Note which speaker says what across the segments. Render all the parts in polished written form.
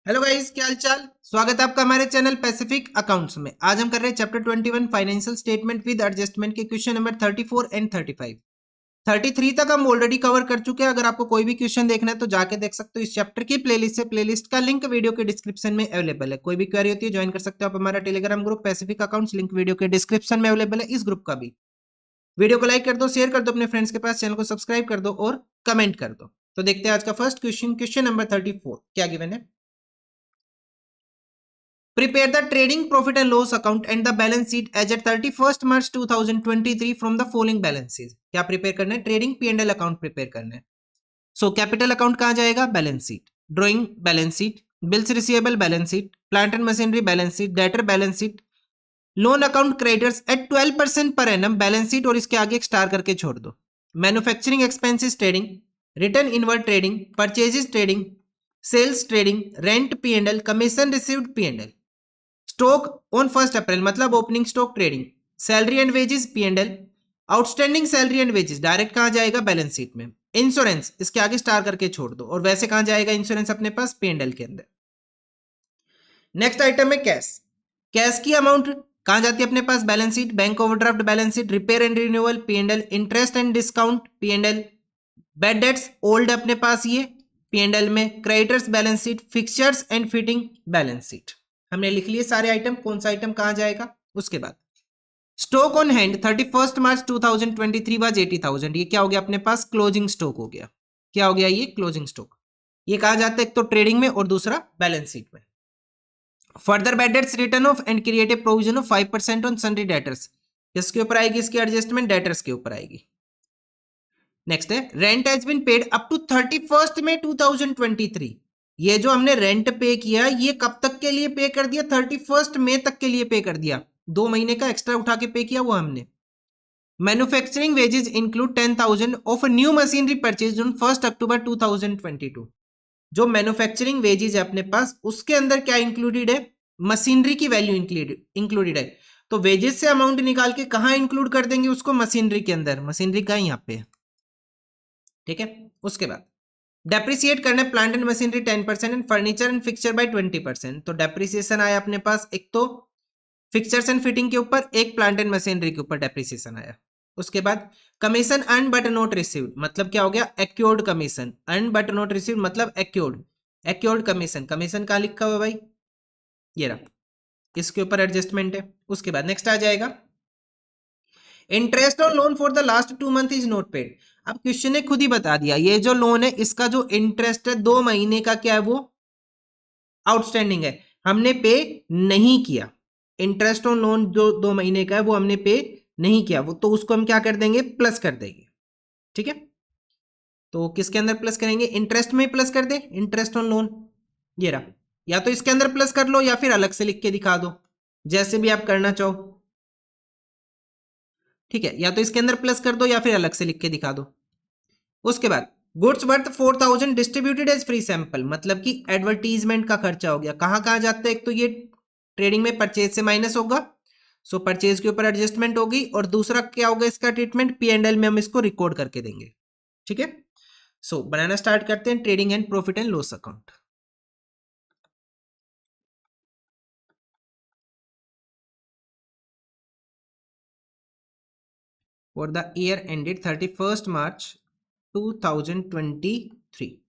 Speaker 1: Hello guys, क्या हाल चाल। स्वागत है आपका हमारे चैनल पैसिफिक अकाउंट्स में। आज हम कर रहे हैं chapter 21 financial statement with adjustment के क्वेश्चन नंबर 34 एंड 35। 33 तक हम ऑलरेडी कवर कर चुके हैं। अगर आपको कोई भी क्वेश्चन देखना है तो जाके देख सकते हो इस चैप्टर की प्लेलिस्ट से। प्लेलिस्ट का लिंक वीडियो के डिस्क्रिप्शन में अवेलेबल है। कोई भी क्वेरी होती है ज्वाइन कर सकते हो आप हमारा Telegram group Pacific accounts, link video के डिस्क्रिप्शन में अवेलेबल है। इस ग्रुप का भी वीडियो को लाइक कर दो, शेयर कर दो अपने फ्रेंड्स के पास, चैनल को सब्सक्राइब कर दो और कमेंट कर दो। तो देखते हैं आज का फर्स्ट क्वेश्चन, क्वेश्चन नंबर 34 क्या गिवन है। Prepare the trading profit and loss account and the balance sheet as at 31st March 2023 from the following balances। क्या प्रिपेयर करना है? ट्रेडिंग P&L अकाउंट प्रिपेयर करना है। सो कैपिटल अकाउंट कहां जाएगा? Balance sheet. Drawing balance sheet, bills receivable balance sheet, plant and machinery balance sheet, debtor balance sheet, loan account creditors at 12% per annum balance sheet और इसके आगे एक star करके छोड़ दो। Manufacturing expenses trading, return inward trading, purchases trading, sales trading, rent P&L, commission received P&L, stock on 1 April मतलब opening stock trading, salary and wages P&L, outstanding salary and wages direct कहां जाएगा? Balance sheet में। Insurance इसके आगे star करके छोड़ दो और वैसे कहां जाएगा इंश्योरेंस? अपने पास P&L के अंदर। नेक्स्ट आइटम है कैश। कैश की अमाउंट कहां जाती है? अपने पास balance sheet, bank overdraft balance sheet, repair and renewal P&L, interest and discount P&L, bad debts old अपने पास ये P&L में, creditors balance sheet, fixtures and fitting balance sheet. हमने लिख लिए सारे आइटम, कौन सा आइटम कहां जाएगा। उसके बाद stock on hand 31 March 2023 was 80,000। ये क्या हो गया? अपने पास क्लोजिंग स्टॉक हो गया। क्या हो गया? ये क्लोजिंग स्टॉक। ये कहा जाता है एक तो ट्रेडिंग में और दूसरा बैलेंस शीट में। Further bad debts return of and creative provision of 5% on sundry debtors, किसके ऊपर आएगी इसकी एडजस्टमेंट? डेटर्स के ऊपर आएगी। नेक्स्ट है rent has been paid up to 31 May 2023। ये जो हमने रेंट पे किया ये कब तक के लिए पे कर दिया? 31 मई तक के लिए पे कर दिया। 2 महीने का एक्स्ट्रा उठा के पे किया वो हमने। Manufacturing wages include 10,000 of new machinery purchase on 1 अक्टूबर 2022। जो मैन्युफैक्चरिंग वेजेस है अपने पास उसके अंदर क्या इंक्लूडेड है? मशीनरी की वैल्यू इंक्लूडेड है। तो वेजेस से अमाउंट निकाल के कहां इंक्लूड कर देंगे उसको? मशीनरी के अंदर। मशीनरी का यहाँ पे, ठीक है। उसके बाद डेप्रिसिएट करना है plant and machinery 10% and furniture and fixture by 20%। तो डेप्रिसिएशन आया अपने पास एक तो फिक्सचर्स एंड फिटिंग के ऊपर, एक प्लांट एंड मशीनरी के ऊपर डेप्रिसिएशन आया। उसके बाद commission earn but not received मतलब क्या हो गया? Accrued commission. Earn but not received मतलब एक्योर्ड। एक्योर्ड कमीशन, कमीशन कहां लिखा हुआ भाई? ये रहा, इसके ऊपर एडजस्टमेंट है। उसके बाद नेक्स्ट आ जाएगा interest on loan for the last 2 month is not paid. अब क्वेश्चन ने खुद ही बता दिया ये जो लोन है इसका जो इंटरेस्ट है 2 महीने का क्या है? वो आउटस्टैंडिंग है, हमने पे नहीं किया। इंटरेस्ट ऑन लोन जो 2 महीने का है वो हमने पे नहीं किया, वो तो उसको हम क्या कर देंगे? प्लस कर देंगे, ठीक है। तो किसके अंदर प्लस करेंगे? इंटरेस्ट में प्लस कर दे, इंटरेस्ट ऑन लोन ये रहा। या तो इसके अंदर प्लस कर लो या फिर अलग से लिख के दिखा दो, जैसे भी आप करना चाहो, ठीक है। या तो इसके अंदर प्लस कर दो या फिर अलग से लिख के दिखा दो। उसके बाद goods worth 4,000 distributed as free sample मतलब कि एडवर्टीजमेंट का खर्चा हो गया। कहां कहां जाता है? एक तो ये ट्रेडिंग में परचेज से माइनस होगा, सो परचेज के ऊपर एडजस्टमेंट होगी, और दूसरा क्या होगा इसका ट्रीटमेंट? P&L में हम इसको रिकॉर्ड करके देंगे, ठीक है। सो बनाना स्टार्ट करते हैं trading and profit and loss account. For the year ended 31st March 2023।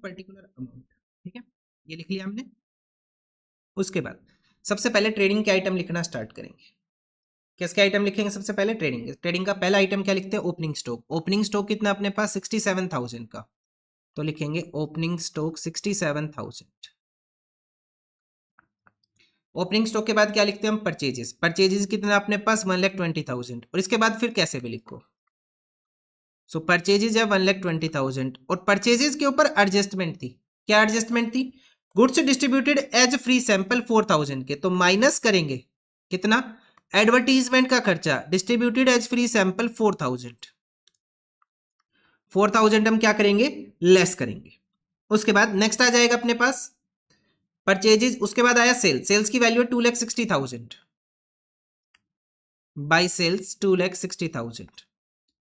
Speaker 1: Particular amount, ठीक है, ये लिख लिया हमने। उसके बाद सबसे पहले ट्रेडिंग के आइटम लिखना स्टार्ट करेंगे। किसके आइटम लिखेंगे? सबसे पहले ट्रेडिंग। ट्रेडिंग का पहला आइटम क्या लिखते हैं? Opening stock. ओपनिंग स्टॉक कितना अपने पास? 67,000 का, तो लिखेंगे ओपनिंग स्टॉक 67,000। ओपनिंग स्टॉक के बाद क्या लिखते हैं हम? परचेजेस। परचेजेस कितना अपने पास? 1,20,000। और इसके बाद फिर कैसे भी लिखो, सो परचेजेस है 1,20,000 और परचेजेस के ऊपर एडजस्टमेंट थी। क्या एडजस्टमेंट थी? Goods distributed as free sample 4,000 के, तो माइनस करेंगे कितना? एडवर्टीजमेंट का खर्चा डिस्ट्रीब्यूटेड एज फ्री सैंपल 4000 हम क्या करेंगे, लेस करेंगे। उसके बाद नेक्स्ट आ जाएगा अपने पास परचेजेज, उसके बाद आया सेल्स की वैल्यू है 2,60,000 बाई सेल्स 2,60,000।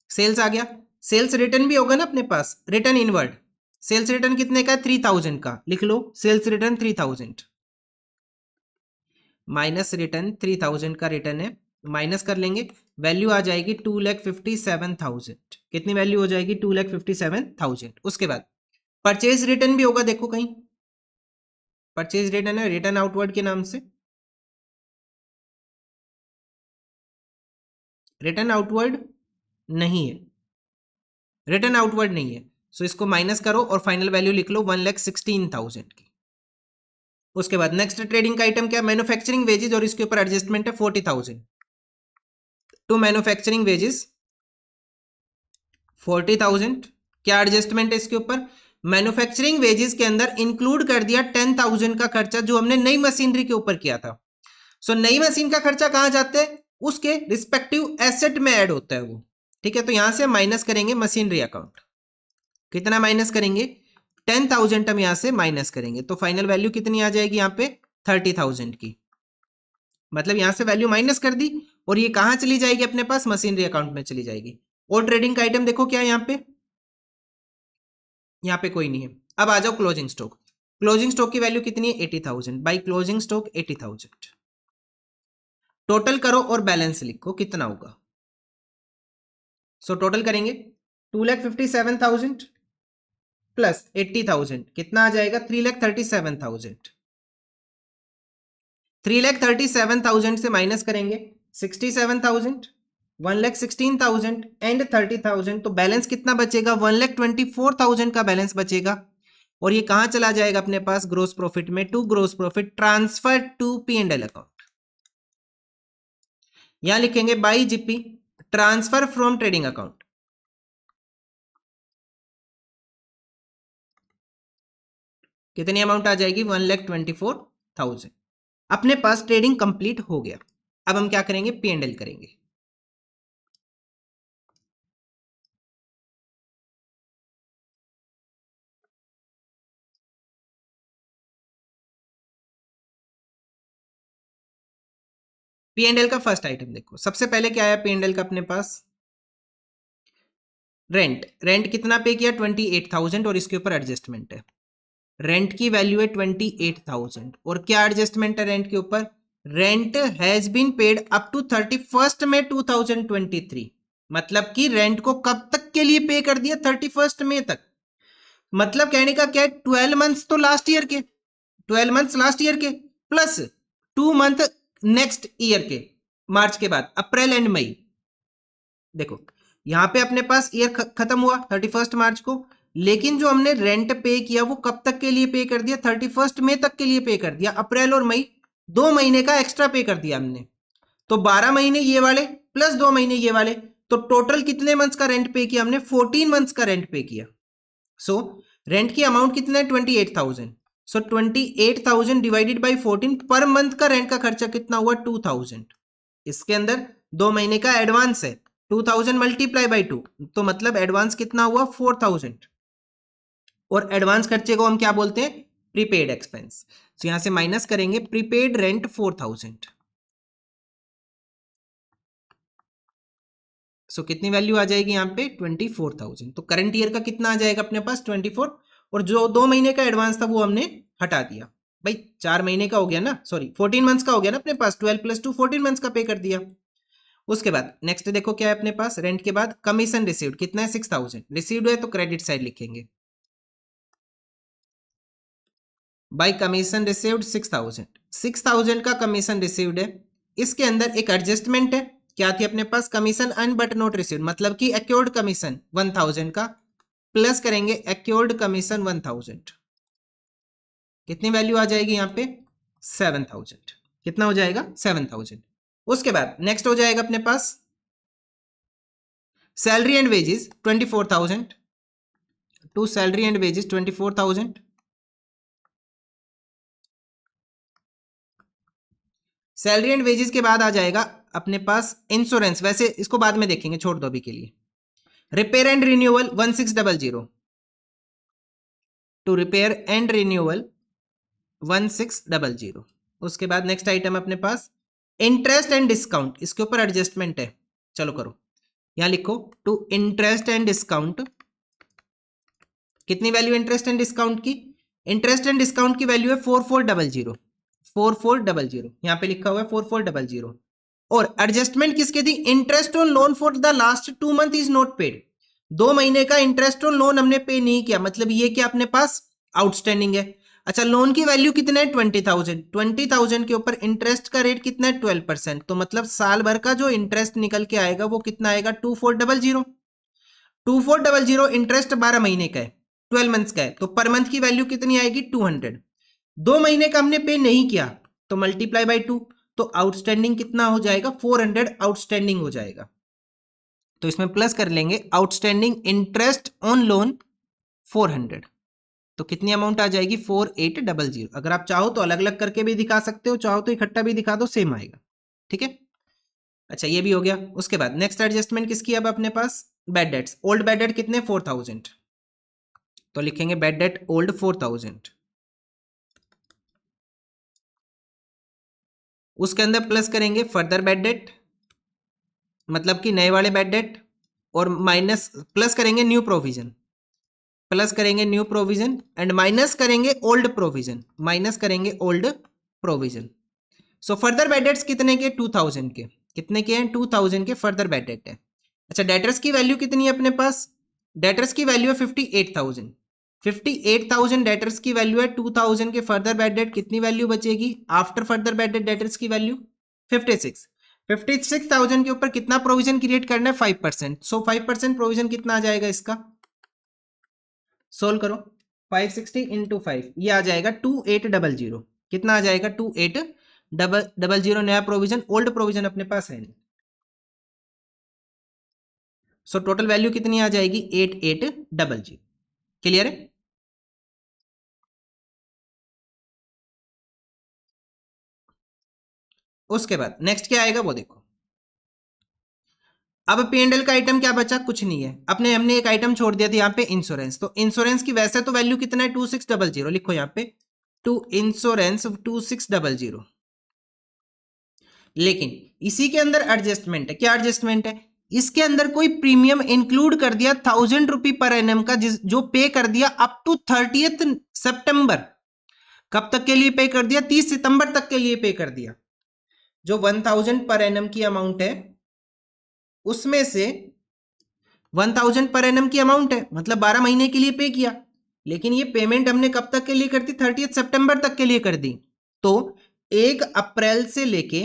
Speaker 1: सेल्स आ गया, सेल्स रिटर्न भी होगा ना अपने पास, रिटर्न इनवर्ड। सेल्स रिटर्न कितने का, 3,000 का, लिख लो सेल्स रिटर्न 3,000 माइनस रिटर्न 3,000 का रिटर्न है, माइनस कर लेंगे, वैल्यू आ जाएगी 2,57,000। कितनी वैल्यू हो जाएगी, 2,57,000। उसके बाद परचेज रिटर्न भी होगा, देखो कहीं परचेज रिटर्न है, रिटर्न आउटवर्ड के नाम से, रिटर्न आउटवर्ड नहीं है, रिटर्न आउटवर्ड नहीं है, सो इसको माइनस करो और फाइनल वैल्यू लिख लो 1,16,000 की। उसके बाद नेक्स्ट ट्रेडिंग का आइटम क्या, मैन्युफैक्चरिंग वेजेस, और इसके ऊपर एडजस्टमेंट है 40,000 टू मैन्युफैक्चरिंग वेजेस 40,000। क्या एडजस्टमेंट है इसके ऊपर, मैन्युफैक्चरिंग वेजेस के अंदर इंक्लूड कर दिया 10,000 का खर्चा जो हमने नई मशीनरी के ऊपर किया था। सो नई मशीन का खर्चा कहां जाता है, उसके रिस्पेक्टिव एसेट में ऐड होता है वो, ठीक है। तो यहां से माइनस करेंगे मशीनरी अकाउंट, कितना माइनस करेंगे, 10,000 हम यहां से माइनस करेंगे, तो फाइनल वैल्यू कितनी आ जाएगी यहाँ पे 30,000 की। मतलब यहां से वैल्यू माइनस कर दी और ये कहां चली जाएगी, अपने पास मशीनरी अकाउंट में चली जाएगी। और ट्रेडिंग का आइटम देखो क्या है यहाँ पे कोई नहीं है। अब आ जाओ क्लोजिंग स्टॉक, क्लोजिंग स्टॉक की वैल्यू कितनी है 80,000 बाई क्लोजिंग स्टॉक 80,000। टोटल करो और बैलेंस लिखो कितना होगा। सो टोटल करेंगे 2,57,000 प्लस 80,000 कितना आ जाएगा, 3,37,000। 3,37,000 से माइनस करेंगे 67,000, 1,16,000 एंड 30,000, तो बैलेंस कितना बचेगा, 1,24,000 का बैलेंस बचेगा। और ये कहां चला जाएगा अपने पास, ग्रोस प्रॉफिट में, to gross profit transfer to P&L account. यहां लिखेंगे by GP transfer from trading account. कितनी अमाउंट आ जाएगी, 1,24,000। अपने पास ट्रेडिंग कंप्लीट हो गया। अब हम क्या करेंगे, P&L करेंगे। P&L का फर्स्ट आइटम देखो, सबसे पहले क्या आया P&L का अपने पास, रेंट। रेंट कितना पे किया 28,000 और इसके ऊपर एडजस्टमेंट है, रेंट की वैल्यू है 28,000 और क्या एडजस्टमेंट है रेंट के ऊपर, rent has been paid up to 31 May 2023। मतलब कि रेंट को कब तक के लिए पे कर दिया, 31 मई तक। मतलब कहने का क्या है, 12 मंथ्स तो लास्ट ईयर के, 12 मंथ्स लास्ट ईयर के प्लस 2 मंथ नेक्स्ट ईयर के, मार्च के बाद अप्रैल एंड मई। देखो यहां पे अपने पास ईयर खत्म हुआ 31 मार्च को, लेकिन जो हमने रेंट पे किया वो कब तक के लिए पे कर दिया, 31 मई तक के लिए पे कर दिया। अप्रैल और मई 2 महीने का एक्स्ट्रा पे कर दिया हमने, तो 12 महीने ये वाले प्लस 2 महीने ये वाले, तो टोटल कितने मंथ्स का रेंट पे किया हमने, 14 मंथ्स का रेंट पे किया। सो रेंट की अमाउंट कितना है 28,000। सो 28,000 डिवाइडेड बाई 14, पर मंथ का रेंट का खर्चा कितना हुआ 2,000। इसके अंदर 2 महीने का एडवांस है, 2,000 मल्टीप्लाई बाई 2, तो मतलब एडवांस कितना हुआ 4,000। और एडवांस खर्चे को हम क्या बोलते हैं, प्रीपेड एक्सपेंस। तो यहां से माइनस करेंगे प्रीपेड रेंट 4,000। सो कितनी वैल्यू आ जाएगी यहाँ पे 24,000। तो करंट ईयर का कितना आ जाएगा अपने पास 24, और जो 2 महीने का एडवांस था वो हमने हटा दिया। भाई 4 महीने का हो गया ना, सॉरी 14 मंथ्स का हो गया ना अपने पास, 12 + 2 14 मंथ्स का पे कर दिया। उसके बाद नेक्स्ट देखो क्या है अपने पास, रेंट के बाद कमीशन रिसीव्ड कितना है 6,000, रिसीव्ड है तो क्रेडिट साइड लिखेंगे, बाई कमीशन रिसीव्ड 6,000। 6,000 का कमीशन रिसीव्ड है, इसके अंदर एक एडजस्टमेंट है, क्या थी अपने पास, commission earn but not received, मतलब कि एक्योर्ड कमीशन 1,000 का प्लस करेंगे एक्योर्ड कमीशन 1,000। कितनी वैल्यू आ जाएगी यहाँ पे 7,000। कितना हो जाएगा 7,000। उसके बाद नेक्स्ट हो जाएगा अपने पास salary and wages 24,000 to salary and wages 24,000। Salary and wages के बाद आ जाएगा अपने पास इंश्योरेंस, वैसे इसको बाद में देखेंगे, छोड़ दो अभी के लिए। Repair and renewal 1600, to repair and renewal 1600। उसके बाद नेक्स्ट आइटम अपने पास इंटरेस्ट एंड डिस्काउंट, इसके ऊपर एडजस्टमेंट है, चलो करो, यहां लिखो टू इंटरेस्ट एंड डिस्काउंट। कितनी वैल्यू इंटरेस्ट एंड डिस्काउंट की? इंटरेस्ट एंड डिस्काउंट की वैल्यू है 4400, 4400 यहां पे लिखा हुआ है 4400। और एडजस्टमेंट किसके दी? Interest on loan for the last 2 month is not paid, 2 महीने का इंटरेस्ट ऑन लोन हमने पे नहीं किया, मतलब ये क्या अपने पास आउटस्टैंडिंग है। अच्छा, लोन की वैल्यू कितना है? 20,000, 20,000 के ऊपर इंटरेस्ट का रेट कितना है? 12%, तो मतलब साल भर का जो इंटरेस्ट निकल के आएगा वो कितना आएगा? 2400, 2400 इंटरेस्ट 12 महीने का है, 12 मंथ्स का है, तो पर मंथ की वैल्यू कितनी आएगी? 200। 2 महीने का हमने पे नहीं किया तो मल्टीप्लाई बाय 2, तो आउटस्टैंडिंग कितना हो जाएगा? 400 आउटस्टैंडिंग हो जाएगा। तो इसमें प्लस कर लेंगे आउटस्टैंडिंग इंटरेस्ट ऑन लोन 400, तो कितनी अमाउंट आ जाएगी? 4800। अगर आप चाहो तो अलग अलग करके भी दिखा सकते हो, चाहो तो इकट्ठा भी दिखा दो, सेम आएगा। ठीक है, अच्छा ये भी हो गया। उसके बाद नेक्स्ट एडजस्टमेंट किसकी? अब अपने पास bad debts. Old bad debt कितने? 4000, तो लिखेंगे बैड डेट ओल्ड 4000। उसके अंदर प्लस करेंगे फर्दर बैड डेट, मतलब कि नए वाले बैड डेट, और माइनस प्लस करेंगे न्यू प्रोविजन, प्लस करेंगे न्यू प्रोविजन एंड माइनस करेंगे ओल्ड प्रोविजन, माइनस करेंगे old provision. So further bad debts कितने के? 2000 के। कितने के हैं? 2000 के फर्दर बैड डेट है। अच्छा, डेटर्स की वैल्यू कितनी है अपने पास? डेटर्स की वैल्यू है 58,000, 58,000 डेटर्स की वैल्यू है। 2000 के फर्दर बैड डेट, कितनी वैल्यू बचेगी after further bad debt? Debtors की वैल्यू 56। 56,000 के ऊपर कितना प्रोविजन क्रिएट करना है? 5%। सो 5% प्रोविजन कितना आ जाएगा इसका? सोल्व करो, 560 इंटू 5, ये आ जाएगा 2800। कितना आ जाएगा? 2800 नया प्रोविजन, ओल्ड प्रोविजन अपने पास है नहीं। सो टोटल वैल्यू कितनी आ जाएगी? 8800। क्लियर है? उसके बाद नेक्स्ट क्या आएगा वो देखो। अब P&L का आइटम क्या बचा? कुछ नहीं है, अपने हमने एक आइटम छोड़ दिया था यहाँ पे, इंश्योरेंस। तो इंश्योरेंस की वैसे तो वैल्यू कितना है? 2600, लिखो यहाँ पे टू इंश्योरेंस 2600, लेकिन इसी के अंदर एडजस्टमेंट है। क्या एडजस्टमेंट है? इसके अंदर कोई प्रीमियम इंक्लूड कर दिया 1000 रुपी पर एनएम का, जो पे कर दिया अप टू 30th सितंबर। कब तक के लिए पे कर दिया? 30 सितंबर तक के लिए पे कर दिया। जो 1000 पर एनएम की अमाउंट है उसमें से 1000 पर एनएम की अमाउंट है, मतलब 12 महीने के लिए पे किया, लेकिन ये पेमेंट हमने कब तक के लिए कर दी? 30th सितंबर तक के लिए कर दी। तो 1 अप्रैल से लेके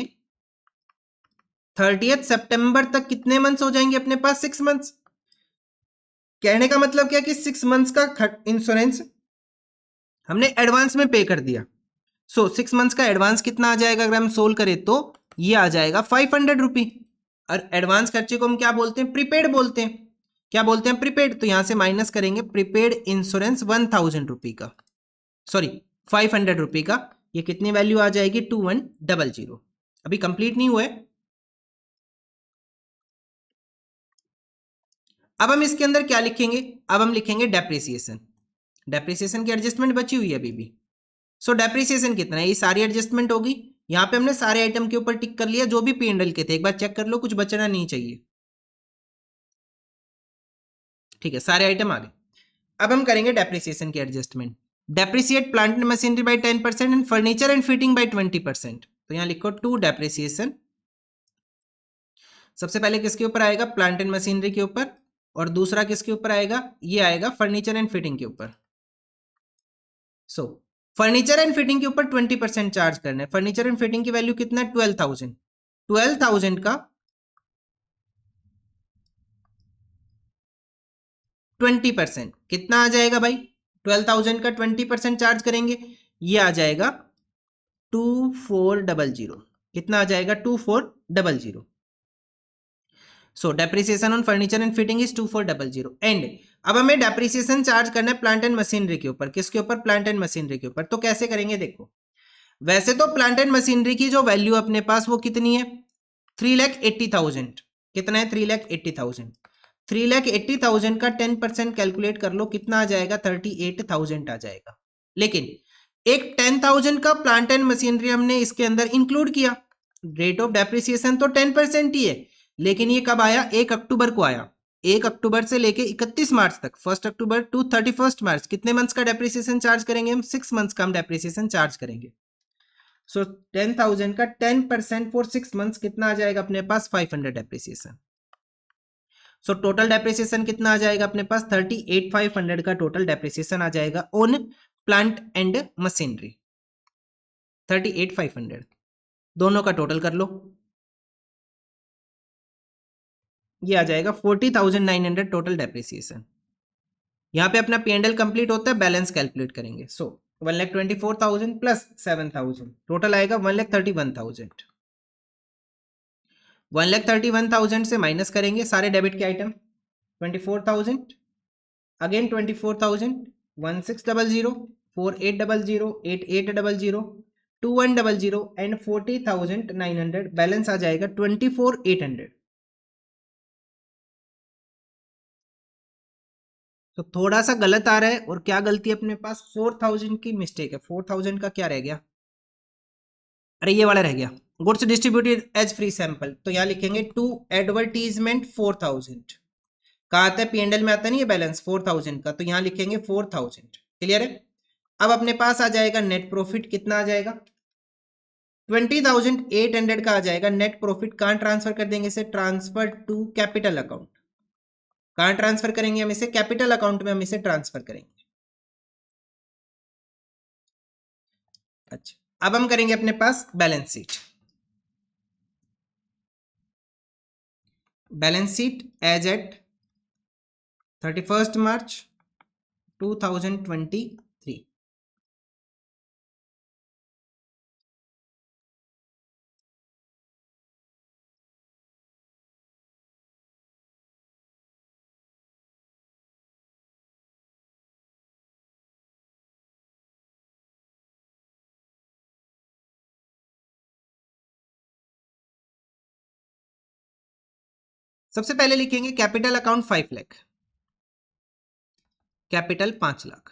Speaker 1: 30th सितंबर तक कितने मंथ्स हो जाएंगे अपने पास? 6 मंथ्स। कहने का मतलब क्या कि 6 मंथ्स का इंश्योरेंस हमने एडवांस में पे कर दिया। सो 6 मंथ्स का एडवांस कितना आ जाएगा? अगर हम सोल्व करें तो ये आ जाएगा 500 रुपी। और एडवांस खर्चे को हम क्या बोलते हैं? प्रीपेड बोलते हैं। क्या बोलते हैं? प्रीपेड। तो यहां से माइनस करेंगे प्रीपेड इंश्योरेंस 1000 रुपी का, सॉरी 500 रुपी का। ये कितनी वैल्यू आ जाएगी? 2100। अभी कंप्लीट नहीं हुआ है। अब हम इसके अंदर क्या लिखेंगे? अब हम लिखेंगे डेप्रिसिएशन। डेप्रिसिएशन की एडजस्टमेंट बची हुई है अभी भी। सो डेप्रिसिएशन कितना है? ये सारी एडजस्टमेंट होगी। यहां पे हमने सारे आइटम के ऊपर टिक कर लिया जो भी P&L के थे, एक बार चेक कर लो, कुछ बचना नहीं चाहिए। ठीक है, सारे आइटम आ गए। अब हम करेंगे डेप्रिसिएशन की adjustment. Depreciate plant and machinery by 10% and furniture and fitting by 20%। तो यहां लिखो टू डेप्रिसिएशन। सबसे पहले किसके ऊपर आएगा? प्लांट एंड मशीनरी के ऊपर, और दूसरा किसके ऊपर आएगा? ये आएगा फर्नीचर एंड फिटिंग के ऊपर। सो फर्नीचर एंड फिटिंग के ऊपर 20% चार्ज करना है। फर्नीचर एंड फिटिंग की वैल्यू कितना है? 12,000। 12,000 का 20% कितना आ जाएगा भाई? 12,000 का 20% चार्ज करेंगे, ये आ जाएगा 2400। कितना आ जाएगा? 2400। सो depreciation on furniture and fitting is 2400। And अब हमें डेप्रिसिएशन चार्ज करना है प्लांट एंड मशीनरी के ऊपर। किसके ऊपर? प्लांट एंड मशीनरी के ऊपर। तो कैसे करेंगे देखो। वैसे तो प्लांट एंड मशीनरी की जो वैल्यू अपने पास वो कितनी है? 3,80,000 कितना है 3,80,000 3,80,000 का 10% कैलकुलेट कर लो कितना आ जाएगा 38,000 आ जाएगा। लेकिन एक 10,000 का प्लांट एंड मशीनरी हमने इसके अंदर इंक्लूड किया, रेट ऑफ डेप्रिसिएशन तो 10% ही है, लेकिन ये कब आया 1 अक्टूबर को आया। 1 अक्टूबर से लेके 31 मार्च तक 1 अक्टूबर टू 31 मार्च कितने मंथ्स का डेप्रिसिएशन चार्ज करेंगे हम 6 मंथ्स का हम डेप्रिसिएशन चार्ज करेंगे। सो 10,000 का 10% फॉर 6 मंथ्स कितना आ जाएगा अपने पास 500 डेप्रिसिएशन। सो टोटल डेप्रिसिएशन कितना आ जाएगा अपने पास 38,500 का टोटल डेप्रिसिएशन आ जाएगा ऑन प्लांट एंड मशीनरी। 38,500 दोनों का टोटल कर लो, ये आ जाएगा 40,900 टोटल डेप्रिसिएशन। यहाँ पे अपना P&L कंप्लीट होता है, बैलेंस कैलकुलेट करेंगे। सो 1,24,000 प्लस 7,000 टोटल आएगा 1,31,000। 1,31,000 से माइनस करेंगे सारे डेबिट के आइटम 24,000 अगेन 24,000 1600 4800 8800 2100 एंड 40,900 बैलेंस आ जाएगा 24,800। तो थोड़ा सा गलत आ रहा है, और क्या गलती है अपने पास 4,000 की मिस्टेक है। 4,000 का क्या रह गया, अरे ये वाला रह गया, goods distributed as free sample, तो यहाँ लिखेंगे टू एडवर्टीजमेंट 4,000 कहा आता है P&L में आता नहीं है बैलेंस 4,000 का, तो यहाँ लिखेंगे 4,000। क्लियर है। अब अपने पास आ जाएगा नेट प्रॉफिट कितना आ जाएगा 20,800 का आ जाएगा नेट प्रॉफिट। कहां ट्रांसफर कर देंगे इसे, ट्रांसफर टू कैपिटल अकाउंट। कहां ट्रांसफर करेंगे हम इसे, कैपिटल अकाउंट में हम इसे ट्रांसफर करेंगे। अच्छा अब हम करेंगे अपने पास balance sheet. Balance sheet as at 31 March 2023। सबसे पहले लिखेंगे capital account 5 lakh, capital 5 lakh,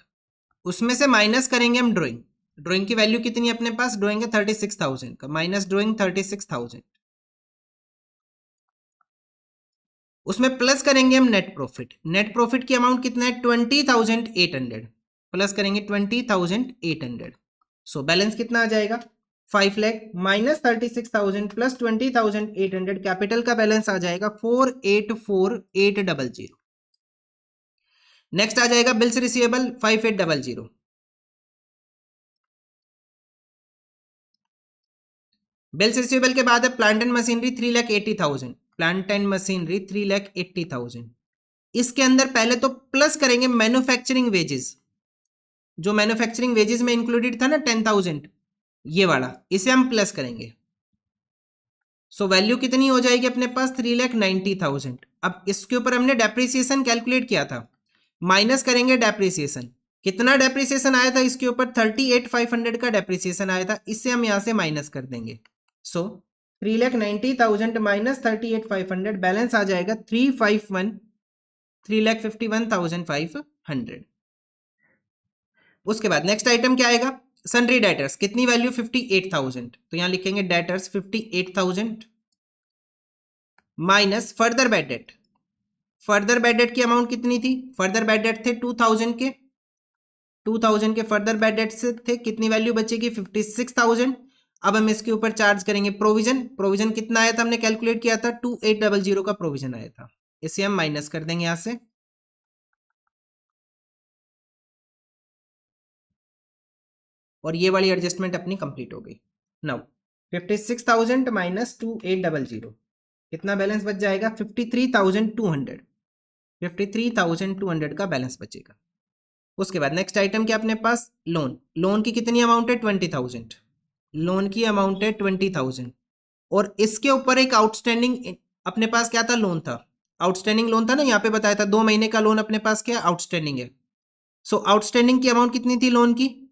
Speaker 1: उसमें से माइनस करेंगे हम ड्राइंग। ड्राइंग की वैल्यू कितनी है अपने पास, ड्राइंग है 36,000 का, माइनस ड्राइंग 36,000, उसमें प्लस करेंगे हम नेट प्रॉफिट। नेट प्रॉफिट की अमाउंट कितना है 20,800, प्लस करेंगे 20,800। सो बैलेंस कितना आ जाएगा 5 लाख माइनस 36,000 प्लस 20,800, कैपिटल का बैलेंस आ जाएगा 4,84,800। नेक्स्ट आ जाएगा बिल्स रिसीवेबल 5,800। बिल्स रिसीवेबल के बाद है plant and machinery 3,80,000, plant and machinery 3,80,000। इसके अंदर पहले तो प्लस करेंगे मैन्युफैक्चरिंग वेजेस, जो मैन्युफैक्चरिंग वेजेस में इंक्लूडेड था ना 10,000, ये वाला इसे हम प्लस करेंगे। सो वैल्यू कितनी हो जाएगी अपने पास 3,90,000। अब इसके ऊपर हमने डेप्रिसिएशन कैलकुलेट किया था, माइनस करेंगे डेप्रिसिएशन। कितना डेप्रिसिएशन आया था इसके ऊपर 38,500 का डेप्रिसिएशन आया था, इससे हम यहां से माइनस कर देंगे। सो 3,90,000 माइनस 38,500 बैलेंस आ जाएगा 3,51,500। उसके बाद नेक्स्ट आइटम क्या आएगा, सन्ड्री डेटर्स, कितनी वैल्यू 58,000, तो यहां लिखेंगे debtors 58,000 minus further bad debt. Further bad debt की अमाउंट कितनी थी, फर्दर बैड डेट थे 2,000 के, 2,000 के फर्दर बैड डेट से थे, कितनी वैल्यू बचेगी 56,000। अब हम इसके ऊपर चार्ज करेंगे प्रोविजन। प्रोविजन कितना आया था हमने कैलकुलेट किया था 2,800 का प्रोविजन आया था, इसे हम माइनस कर देंगे यहां से। और ये वाली एडजस्टमेंट अपनी कंप्लीट हो गई। नाउ 56,000 माइनस 2,800 कितना बैलेंस बच जाएगा 53,200, 53,200 का बैलेंस बचेगा। उसके बाद नेक्स्ट आइटम क्या अपने पास, लोन। लोन की कितनी अमाउंट है 20,000, लोन की अमाउंट है 20,000, और इसके ऊपर एक आउटस्टैंडिंग अपने पास क्या था, लोन था, आउटस्टैंडिंग लोन था ना, यहाँ पे बताया था 2 महीने का लोन अपने पास क्या आउटस्टैंडिंग है। सो आउटस्टैंडिंग की अमाउंट कितनी थी लोन की,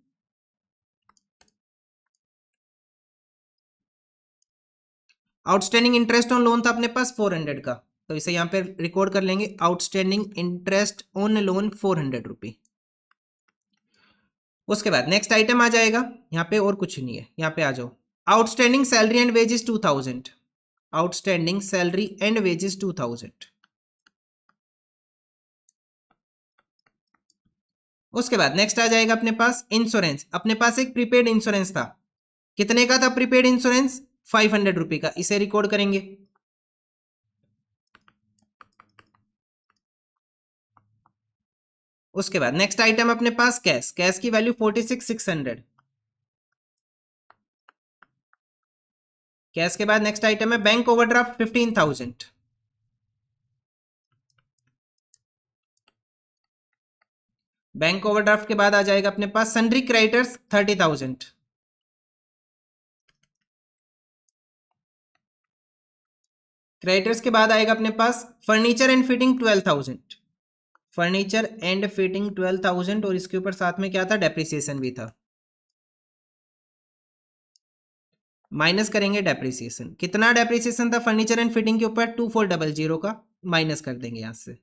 Speaker 1: आउटस्टैंडिंग इंटरेस्ट ऑन लोन था अपने पास 400 का, तो इसे यहाँ पे रिकॉर्ड कर लेंगे, आउटस्टैंडिंग इंटरेस्ट ऑन लोन 400 रुपी। उसके बाद नेक्स्ट आइटम आ जाएगा, यहाँ पे और कुछ नहीं है, यहाँ पे आ जाओ, outstanding salary and wages 2000, outstanding salary and wages 2000। उसके बाद नेक्स्ट आ जाएगा अपने पास इंश्योरेंस, अपने पास एक प्रीपेड इंश्योरेंस था, कितने का था प्रीपेड इंश्योरेंस? 500 रुपए का, इसे रिकॉर्ड करेंगे। उसके बाद नेक्स्ट आइटम अपने पास कैश, कैश की वैल्यू 46,600, कैश के बाद नेक्स्ट आइटम है बैंक ओवरड्राफ्ट 15,000, बैंक ओवरड्राफ्ट के बाद आ जाएगा अपने पास सन्ड्री क्रेडिटर्स 30,000, क्रेडिटर्स के बाद आएगा अपने पास furniture and fitting 12,000, furniture and fitting 12,000, और इसके ऊपर साथ में क्या था, डेप्रिसिएशन भी था, माइनस करेंगे डेप्रिसिएशन, कितना डेप्रिसिएशन था फर्नीचर एंड फिटिंग के ऊपर? 2400 का, माइनस कर देंगे यहां से,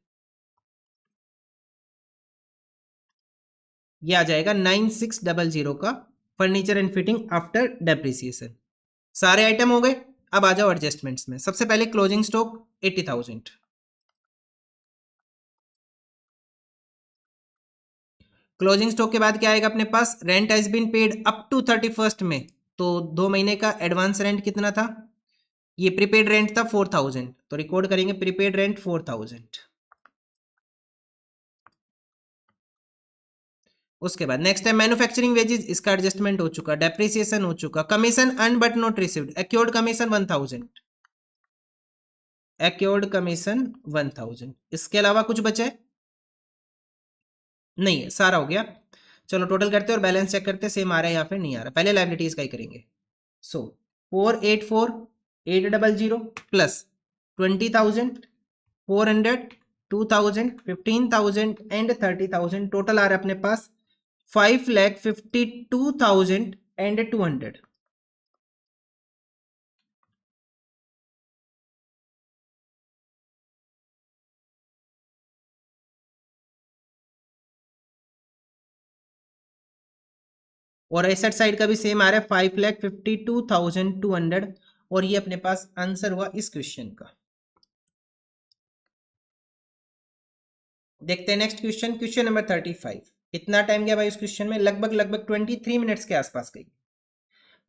Speaker 1: ये आ जाएगा 9600 का furniture and fitting after depreciation. सारे आइटम हो गए, अब आ जाओ एडजस्टमेंट्स में। सबसे पहले क्लोजिंग स्टॉक 80,000, क्लोजिंग स्टॉक के बाद क्या आएगा अपने पास, rent has been paid up to 31st में, तो 2 महीने का एडवांस रेंट कितना था, ये प्रीपेड रेंट था 4000, तो रिकॉर्ड करेंगे प्रीपेड रेंट 4000। उसके बाद नेक्स्ट है मैन्युफैक्चरिंग वेजेस, इसका एडजस्टमेंट हो चुका, डेप्रिसिएशन हो चुका, commission earn but not received, accrued commission 1000, accrued commission 1000, इसके अलावा कुछ बचा है? नहीं है, सारा हो गया। चलो टोटल करते हैं और बैलेंस चेक करते हैं, सेम आ रहा है या फिर नहीं आ रहा। पहले लायबिलिटीज का ही करेंगे। सो 484,800 प्लस 20,000, 400, 2,000, 15,000 एंड 30,000, टोटल आ रहा है अपने पास 5,52,200। और एसेट साइड का भी सेम आ रहा है 5,52,200, और ये अपने पास आंसर हुआ इस क्वेश्चन का। देखते हैं नेक्स्ट क्वेश्चन, क्वेश्चन नंबर 35। इतना टाइम गया भाई इस क्वेश्चन में, लगभग 23 मिनट्स के आसपास गई।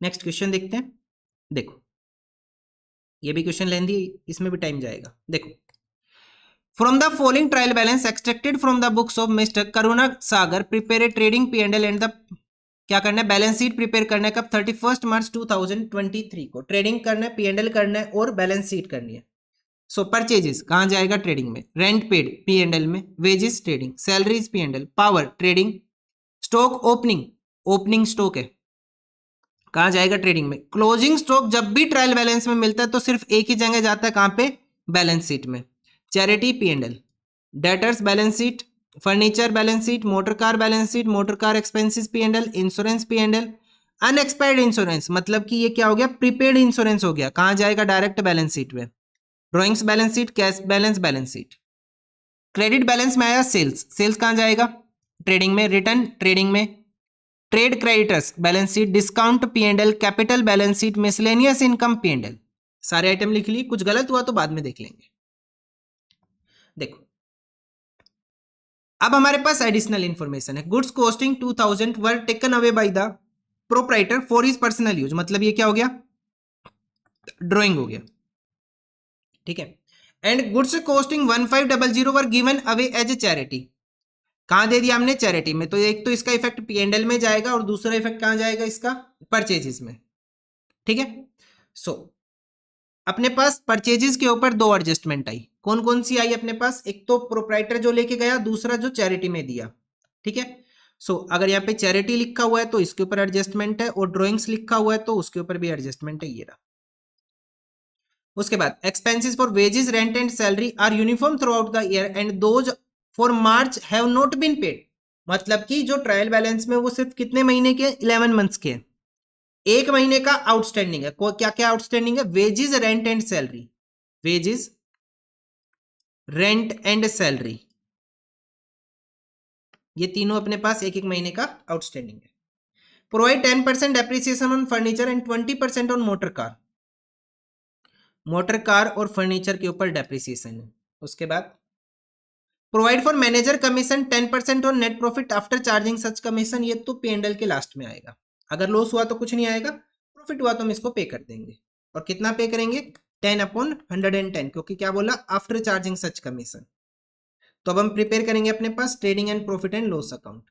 Speaker 1: नेक्स्ट क्वेश्चन देखते हैं। देखो ये भी क्वेश्चन लेंदी, इसमें भी टाइम जाएगा। देखो, from the following trial balance extracted from the books of mister Karuna Sagar prepare trading P&L and the, क्या करना है, बैलेंस शीट प्रिपेयर करना है कब, 31 मार्च 2023 को ट्रेडिंग करना है, P&L करना है और बैलेंस शीट करनी है। सो परचेजेस कहां जाएगा, ट्रेडिंग में, रेंट पेड P&L में, wages trading, salaries P&L, power trading, stock opening, opening stock है, कहां जाएगा, ट्रेडिंग में। क्लोजिंग स्टॉक जब भी ट्रायल बैलेंस में मिलता है तो सिर्फ एक ही जगह जाता है, कहां पे, बैलेंस शीट में। Charity P&L, debtors balance sheet, furniture balance sheet, motor car balance sheet, motor car expenses P&L, insurance P&L, unexpired insurance, मतलब कि ये क्या हो गया, प्रीपेड इंश्योरेंस हो गया, कहां जाएगा, डायरेक्ट बैलेंस शीट में। Drawings balance sheet, cash balance balance sheet. Credit balance में आया सेल्स, सेल्स कहां जाएगा, ट्रेडिंग में, रिटर्न ट्रेडिंग में, trade creditors balance sheet, discount P&L, capital balance sheet, miscellaneous income P&L। सारे आइटम लिख लिए, कुछ गलत हुआ तो बाद में देख लेंगे। देखो अब हमारे पास एडिशनल इंफॉर्मेशन है, goods costing 2000 were taken away by the proprietor for his personal use, मतलब ये क्या हो गया, ड्राइंग हो गया, ठीक है। And goods costing 1500 were given away as a charity, कहां दे दिया हमने, चैरिटी में, तो एक तो इसका इफेक्ट P&L में जाएगा और दूसरा इफेक्ट कहां जाएगा इसका, परचेजेस में, ठीक है। सो अपने पास परचेजेस के ऊपर दो एडजस्टमेंट आई, कौन कौन सी आई अपने पास, एक तो प्रोप्राइटर जो लेके गया, दूसरा जो चैरिटी में दिया, ठीक है। सो अगर यहाँ पे चैरिटी लिखा हुआ है तो इसके ऊपर एडजस्टमेंट है, और ड्रॉइंग्स लिखा हुआ है तो उसके ऊपर भी एडजस्टमेंट है, ये रहा। उसके बाद expenses for wages rent and salary are uniform throughout the year and those for March have not been paid, मतलब कि जो ट्रायल बैलेंस में वो सिर्फ कितने महीने के, 11 मंथ्स के, एक महीने का आउटस्टैंडिंग है, क्या क्या आउटस्टैंडिंग है? Wages, rent and salary, wages, rent and salary, ये तीनों अपने पास एक एक महीने का आउटस्टैंडिंग है। Provide 10% depreciation on furniture and 20% on motor car, motor car और फर्नीचर के ऊपर डेप्रिसिएशन है। उसके बाद provide for manager commission 10% on net profit after charging such commission, ये तो P&L के लास्ट में आएगा। अगर लॉस हुआ तो कुछ नहीं आएगा, प्रॉफिट हुआ तो हम इसको पे कर देंगे। और कितना पे करेंगे? 10/110, क्योंकि क्या बोला? After charging such commission. तो अब हम प्रिपेयर करेंगे अपने पास trading and profit and loss account.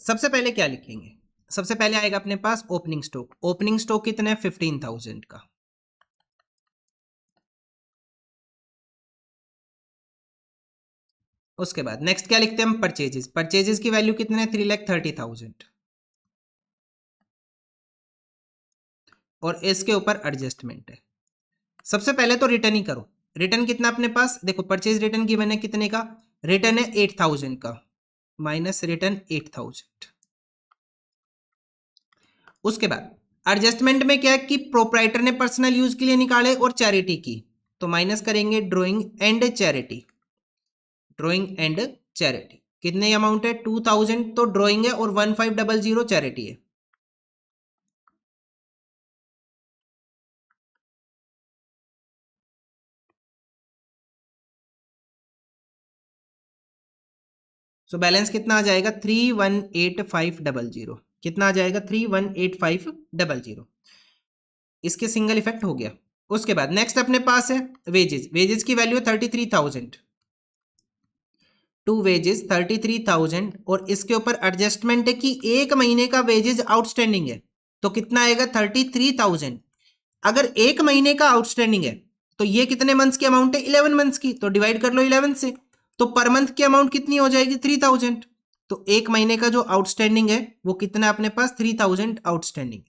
Speaker 1: सबसे पहले क्या लिखेंगे? सबसे पहले आएगा अपने पास ओपनिंग स्टॉक। ओपनिंग स्टॉक कितना है? 15,000 का। उसके बाद नेक्स्ट क्या लिखते हैं हम? परचेजेस। परचेजेस की वैल्यू कितने है? 3,30,000। और इसके ऊपर एडजस्टमेंट है। सबसे पहले तो रिटर्न ही करो। रिटर्न कितना अपने पास? देखो परचेज रिटर्न गिवन है कितने का? रिटर्न है 8,000 का, माइनस रिटर्न 8,000। उसके बाद एडजस्टमेंट में क्या है कि प्रोप्राइटर ने पर्सनल यूज के लिए निकाले और चैरिटी की, तो माइनस करेंगे drawing and charity. Drawing and charity कितने अमाउंट है? 2,000 तो ड्रॉइंग है और 1500 चैरिटी है। सो बैलेंस कितना आ जाएगा? 318,500। कितना आ जाएगा? 318,500। इसके सिंगल इफेक्ट हो गया। उसके बाद नेक्स्ट अपने पास है वेजेस। वेजेस की वैल्यू है 33,000। टू वेजेस 33,000 और इसके ऊपर एडजस्टमेंट है कि एक महीने का वेजेस आउटस्टैंडिंग है, तो कितना आएगा? 33,000। अगर एक महीने का आउटस्टैंडिंग है तो ये कितने मंथ्स की अमाउंट है? 11 मंथ्स की, तो डिवाइड कर लो 11 से, तो पर मंथ की अमाउंट कितनी हो जाएगी? 3,000। तो एक महीने का जो आउटस्टैंडिंग है वो कितना अपने पास? 3,000 आउटस्टैंडिंग है।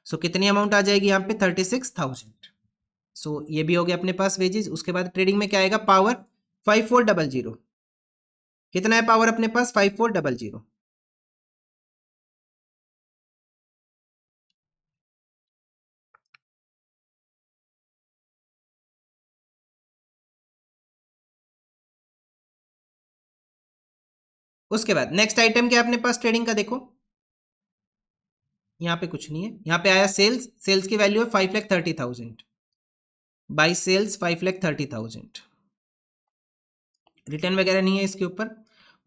Speaker 1: सो कितनी अमाउंट आ जाएगी यहाँ पे? 36,000। सो ये भी हो गया अपने पास वेजेस। उसके बाद ट्रेडिंग में क्या आएगा? पावर 5400। कितना है पावर अपने पास? 5400। उसके बाद नेक्स्ट आइटम क्या है अपने पास ट्रेडिंग का? देखो यहाँ पे कुछ नहीं है, यहाँ पे आया सेल्स। सेल्स की वैल्यू है 5,30,000। By sales 5,30,000। रिटर्न वगैरह नहीं है इसके ऊपर।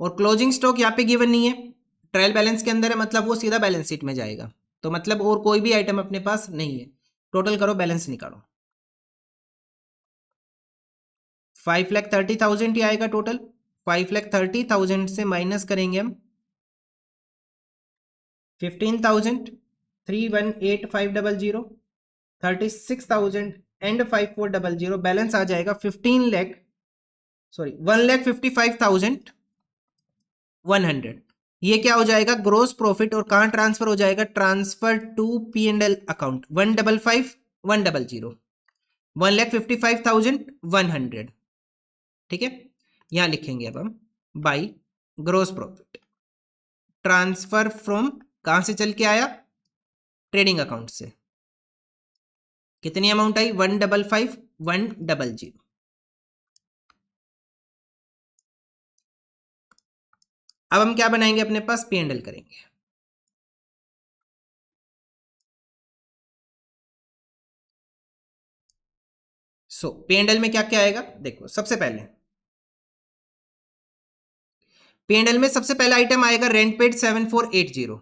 Speaker 1: और क्लोजिंग स्टॉक यहाँ पे गिवन नहीं है, ट्रायल बैलेंस के अंदर है, मतलब वो सीधा बैलेंस शीट में जाएगा। तो मतलब और कोई भी आइटम अपने पास नहीं है। टोटल करो, बैलेंस निकालो। 5,30,000 ही आएगा टोटल। 5,30,000 से माइनस करेंगे हम 15,000, 318,500, 36,000 एंड 5,400। बैलेंस आ जाएगा 1,55,100। ये क्या हो जाएगा? Gross profit. और कहां ट्रांसफर हो जाएगा? Transfer to P&L account 155,100, 1,55,100। ठीक है, यहां लिखेंगे अब हम by gross profit transfer from, कहां से चल के आया? ट्रेडिंग अकाउंट से। कितनी अमाउंट आई? 155,100। अब हम क्या बनाएंगे अपने पास? P&L करेंगे। सो P&L में क्या क्या आएगा? देखो सबसे पहले P&L में सबसे पहला आइटम आएगा रेंट पेड 7,480।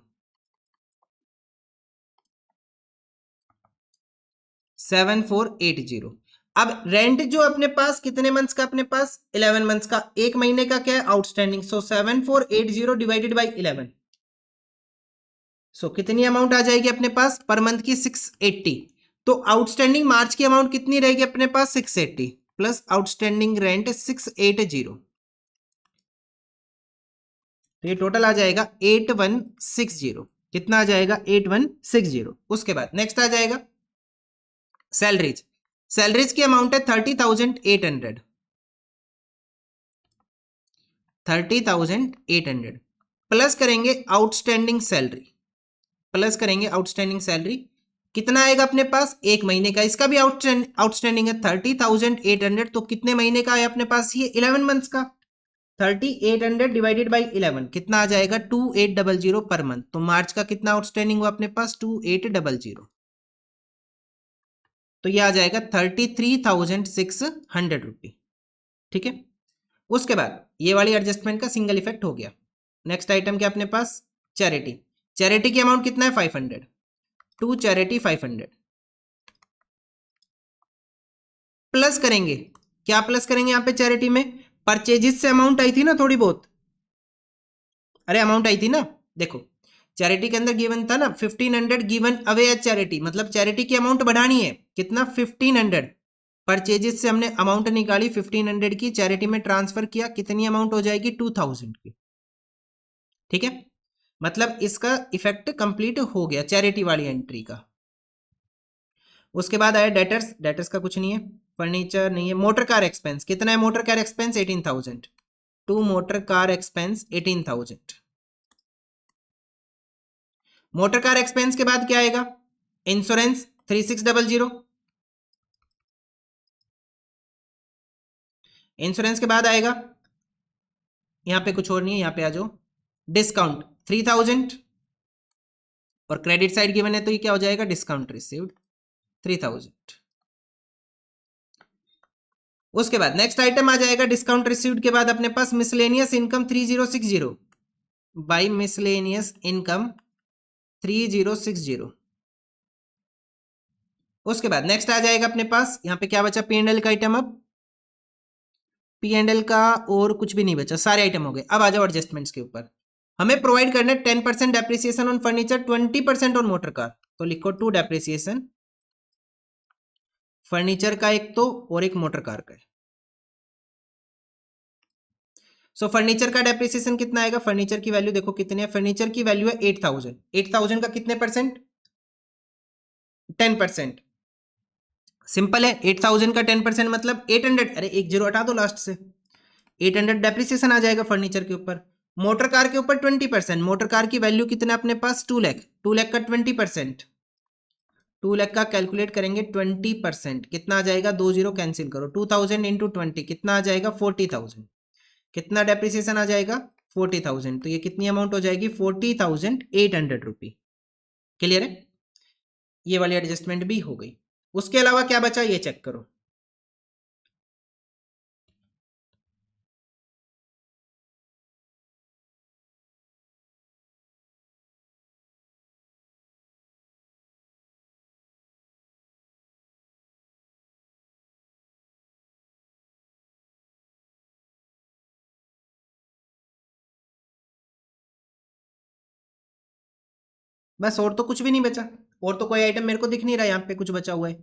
Speaker 1: 7480। अब रेंट जो अपने पास कितने मंथ्स का, अपने पास 11 मंथ्स का, एक महीने का क्या है आउटस्टैंडिंग। सो 7480 डिवाइडेड बाई 11, सो कितनी अमाउंट आ जाएगी अपने पास पर मंथ की 680। तो आउटस्टैंडिंग मार्च की अमाउंट कितनी रहेगी अपने पास 680 प्लस आउटस्टैंडिंग रेंट 680, तो ये टोटल आ जाएगा 8160। कितना आ जाएगा 8160। उसके बाद नेक्स्ट आ जाएगा सैलरीज। सैलरीज की अमाउंट है 30,800, 30,800 प्लस करेंगे आउटस्टैंडिंग सैलरी, प्लस करेंगे आउटस्टैंडिंग सैलरी। कितना आएगा अपने पास एक महीने का, इसका भी आउटस्टैंडिंग है 30,800, तो कितने महीने का है अपने पास ये 11 मंथ्स का। 3800 डिवाइडेड बाई 11 कितना आ जाएगा 2800 पर मंथ। तो मार्च का कितना आउटस्टैंडिंग हुआ अपने पास 2800, तो ये आ जाएगा 33,600 रुपी। ठीक है, उसके बाद ये वाली एडजस्टमेंट का सिंगल इफेक्ट हो गया। नेक्स्ट आइटम क्या अपने पास चैरिटी। चैरिटी की अमाउंट कितना है 500, टू चैरिटी 500 प्लस करेंगे, क्या प्लस करेंगे यहाँ पे चैरिटी में, परचेजिस से अमाउंट आई थी ना थोड़ी बहुत, अरे अमाउंट आई थी ना, देखो चैरिटी के अंदर गिवन था ना 1500 गिवन अवे एज चैरिटी, मतलब चैरिटी की अमाउंट बढ़ानी है कितना 1500। परचेजेस से हमने अमाउंट निकाली 1500 की, चैरिटी में ट्रांसफर किया, कितनी अमाउंट हो जाएगी 2000 की। ठीक है, मतलब इसका इफेक्ट कंप्लीट हो गया चैरिटी वाली एंट्री का। उसके बाद आया डेटर्स, डेटर्स का कुछ नहीं है, फर्नीचर नहीं है। मोटर कार एक्सपेंस कितना है, motor car expense 18,000, to motor car expense 18,000। Motor car expense के बाद क्या आएगा इंश्योरेंस 3600, इंश्योरेंस के बाद आएगा यहां पे कुछ और नहीं है, यहां पे आ जाओ डिस्काउंट 3000, और क्रेडिट साइड गिवन है तो ये क्या हो जाएगा डिस्काउंट रिसीव्ड 3000। उसके बाद नेक्स्ट आइटम आ जाएगा डिस्काउंट रिसीव्ड के बाद अपने पास miscellaneous income 3060 by miscellaneous income 3060। उसके बाद नेक्स्ट आ जाएगा अपने पास यहाँ पे क्या बचा पी एंड एल का आइटम, अब पी एंड एल का और कुछ भी नहीं बचा, सारे आइटम हो गए। अब आ जाओ एडजस्टमेंट्स के ऊपर, हमें प्रोवाइड करना है 10% depreciation on furniture, 20% on motor car, तो लिखो टू डेप्रिसिएशन, फर्नीचर का एक तो और एक मोटर कार का है। सो फर्नीचर का डेप्रिसिएशन कितना आएगा, फर्नीचर की वैल्यू देखो कितनी है, फर्नीचर की वैल्यू है 8000, 8000 का कितने परसेंट 10%। सिंपल है 8000 का 10% मतलब 800, अरे एक जीरो हटा दो लास्ट से, 800 डेप्रिसिएशन आ जाएगा फर्नीचर के ऊपर। मोटर कार के ऊपर 20%, मोटर कार की वैल्यू कितना अपने पास 2 लाख, 2 लाख का 20%, 2 लाख का कैलकुलेट करेंगे 20% कितना आ जाएगा, 2 जीरो कैंसिल करो, 2000 इंटू 20 कितना आ जाएगा 40,000, कितना डेप्रिसिएशन आ जाएगा 40,000, तो ये कितनी अमाउंट हो जाएगी 40,800 रुपी। क्लियर है, ये वाली एडजस्टमेंट भी हो गई। उसके अलावा क्या बचा ये चेक करो, बस और तो कुछ भी नहीं बचा, और तो कोई आइटम मेरे को दिख नहीं रहा यहाँ पे कुछ बचा हुआ है।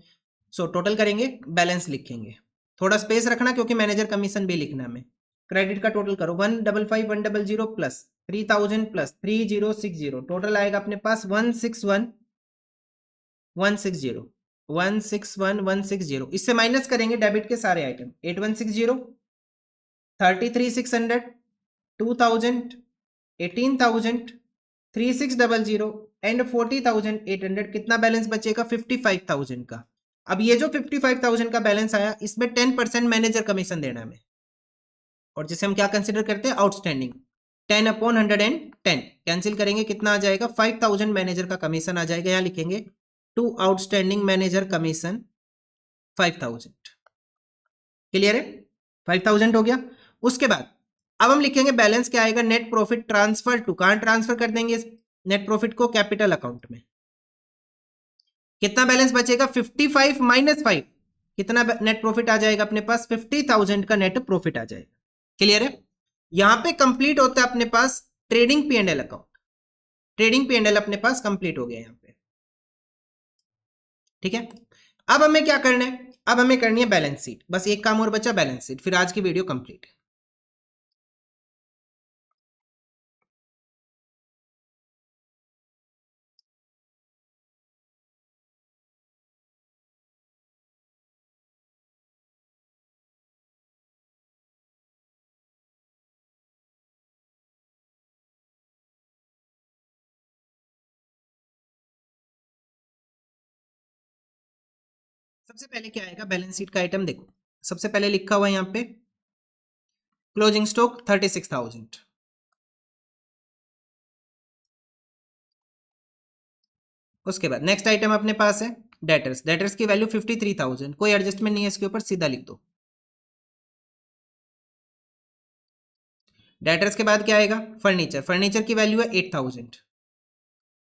Speaker 1: सो टोटल करेंगे बैलेंस लिखेंगे, थोड़ा स्पेस रखना क्योंकि मैनेजर कमीशन भी लिखना है हमें। क्रेडिट का टोटल करो 155,100 प्लस 3000 प्लस 3060, टोटल आएगा अपने पास 161,160, 161,160। इससे माइनस करेंगे डेबिट के सारे आइटम 8160, 33,600, 2000, 18,000, 3600 एंड 40,800। कितना बैलेंस बचेगा 55,000 का। अब ये जो 55,000 का बैलेंस आया इसमें 10% मैनेजर कमीशन देना है हमें, और जिसे हम क्या कंसिडर करते हैं आउटस्टैंडिंग, 10/110 कैंसिल करेंगे कितना आ जाएगा 5,000 मैनेजर का कमीशन आ जाएगा, यहां लिखेंगे to outstanding manager commission 5,000। Clear है, 5,000 हो गया। उसके बाद अब हम लिखेंगे बैलेंस क्या आएगा, नेट प्रॉफिट ट्रांसफर टू, कहां ट्रांसफर कर देंगे नेट प्रॉफिट को, कैपिटल अकाउंट में। कितना बैलेंस बचेगा 55 माइनस 5, कितना नेट प्रॉफिट आ जाएगा अपने पास 50,000 का नेट प्रॉफिट आ जाएगा। क्लियर है? यहां पे कंप्लीट होता है अपने पास trading P and L account, trading P and L अपने पास कंप्लीट हो गया यहां पे। ठीक है, अब हमें क्या करना है, अब हमें करनी है बैलेंस शीट, बस एक काम और बचा बैलेंस शीट, फिर आज की वीडियो कंप्लीट है। सबसे पहले क्या आएगा बैलेंस शीट का आइटम, देखो सबसे पहले लिखा हुआ है यहां पे क्लोजिंग स्टॉक 36,000। उसके बाद नेक्स्ट आइटम अपने पास है डेटर्स, डेटर्स की वैल्यू 53,000, कोई एडजस्टमेंट नहीं है इसके ऊपर, सीधा लिख दो। डेटर्स के बाद क्या आएगा फर्नीचर, फर्नीचर की वैल्यू है 8,000,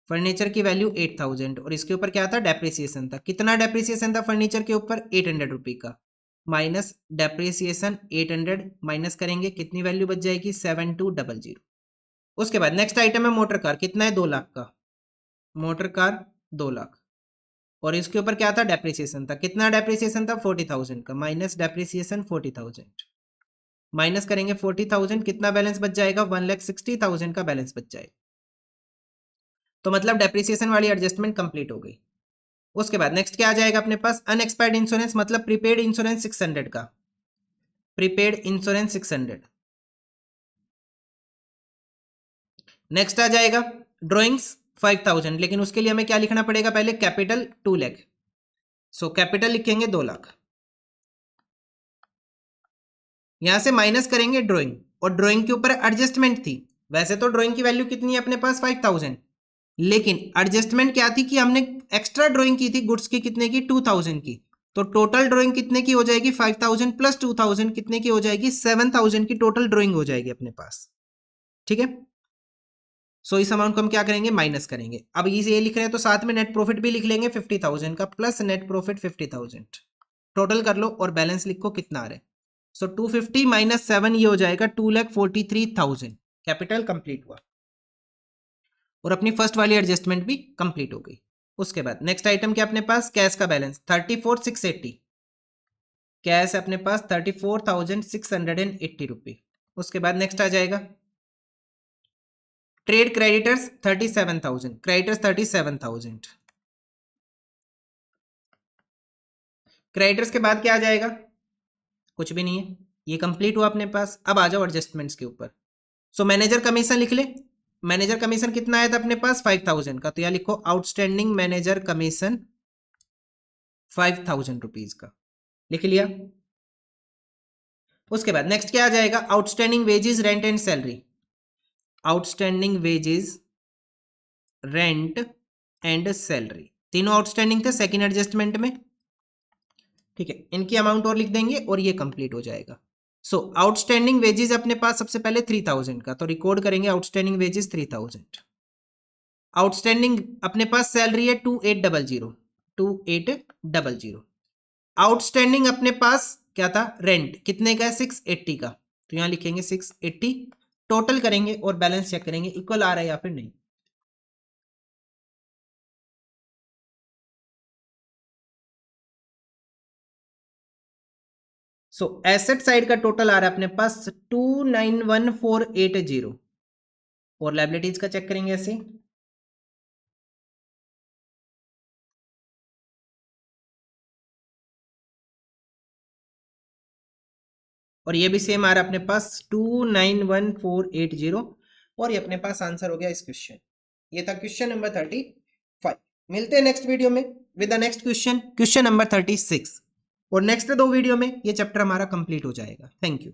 Speaker 1: फर्नीचर की वैल्यू 8,000 और इसके ऊपर क्या था डेप्रिसिएशन था, कितना डेप्रिसिएशन था फर्नीचर के ऊपर 800 रुपये का, माइनस डेप्रिसिएशन 800 माइनस करेंगे कितनी वैल्यू बच जाएगी 7200। उसके बाद नेक्स्ट आइटम है मोटर कार, कितना है 2 लाख का, मोटर कार 2 लाख और इसके ऊपर क्या था डेप्रिसिएशन था, कितना डेप्रिसिएशन था 40,000 का, माइनस डेप्रिसिएशन 40,000 माइनस करेंगे 40,000, कितना बैलेंस बच जाएगा 1,60,000 का बैलेंस बच जाएगा। तो मतलब डेप्रिसिएशन वाली एडजस्टमेंट कंप्लीट हो गई। उसके बाद नेक्स्ट क्या आ जाएगा अपने पास अनएक्सपायर्ड इंश्योरेंस, मतलब प्रीपेड इंश्योरेंस 600 का, प्रीपेड इंश्योरेंस 600। नेक्स्ट आ जाएगा ड्रॉइंग्स 5,000, लेकिन उसके लिए हमें क्या लिखना पड़ेगा पहले कैपिटल 2 लाख, सो कैपिटल लिखेंगे 2 लाख, यहां से माइनस करेंगे ड्रॉइंग और ड्रॉइंग के ऊपर एडजस्टमेंट थी, वैसे तो ड्रॉइंग की वैल्यू कितनी है अपने पास 5,000, लेकिन एडजस्टमेंट क्या थी कि हमने एक्स्ट्रा ड्रॉइंग की थी गुड्स की कितने की 2,000 की, तो टोटल ड्रॉइंग कितने की हो जाएगी 5,000 प्लस 2,000 कितने की हो जाएगी 7,000 की टोटल ड्रॉइंग हो जाएगी अपने पास। ठीक है, सो इस अमाउंट को हम क्या करेंगे माइनस करेंगे। अब ये लिख रहे हैं तो साथ में नेट प्रॉफिट भी लिख लेंगे 50,000 का प्लस नेट प्रॉफिट 50,000, टोटल कर लो और बैलेंस लिखो कितना आ रहा है, सो 250 माइनस 7 ये हो जाएगा 2,43,000, कैपिटल कंप्लीट हुआ और अपनी फर्स्ट वाली एडजस्टमेंट भी कंप्लीट हो गई। उसके बाद नेक्स्ट आइटम क्या अपने पास कैश का बैलेंस 34,680, कैश अपने पास 34,680 रुपये। उसके बाद नेक्स्ट आ जाएगा ट्रेड क्रेडिटर्स 37,000, क्रेडिटर्स 37,000, क्रेडिटर्स के बाद क्या आ जाएगा कुछ भी नहीं है, ये कंप्लीट हुआ अपने पास। अब आ जाओ एडजस्टमेंट्स के ऊपर, सो मैनेजर कमीशन लिख ले, मैनेजर कमीशन कितना आया था अपने पास 5,000 का, तो यहां लिखो आउटस्टैंडिंग मैनेजर कमीशन 5,000 रुपीज का, लिख लिया। उसके बाद नेक्स्ट क्या आ जाएगा outstanding wages rent and salary, outstanding wages rent and salary तीनों आउटस्टैंडिंग थे सेकंड एडजस्टमेंट में। ठीक है, इनकी अमाउंट और लिख देंगे और ये कंप्लीट हो जाएगा। सो आउटस्टैंडिंग वेजेस अपने पास सबसे पहले 3,000 का, तो रिकॉर्ड करेंगे आउटस्टैंडिंग वेजेस 3,000। आउटस्टैंडिंग अपने पास सैलरी है 2,800, 2,800। आउटस्टैंडिंग अपने पास क्या था रेंट कितने का है 680 का, तो यहां लिखेंगे 680, टोटल करेंगे और बैलेंस चेक करेंगे इक्वल आ रहा है या फिर नहीं। सो एसेट साइड का टोटल आ रहा है अपने पास 291,480 और लायबिलिटीज का चेक करेंगे ऐसे, और ये भी सेम आ रहा है अपने पास 291,480 और ये अपने पास आंसर हो गया इस क्वेश्चन। ये था क्वेश्चन नंबर 35। मिलते हैं नेक्स्ट वीडियो में with the next question, question number 36, और नेक्स्ट 2 वीडियो में ये चैप्टर हमारा कंप्लीट हो जाएगा। Thank you.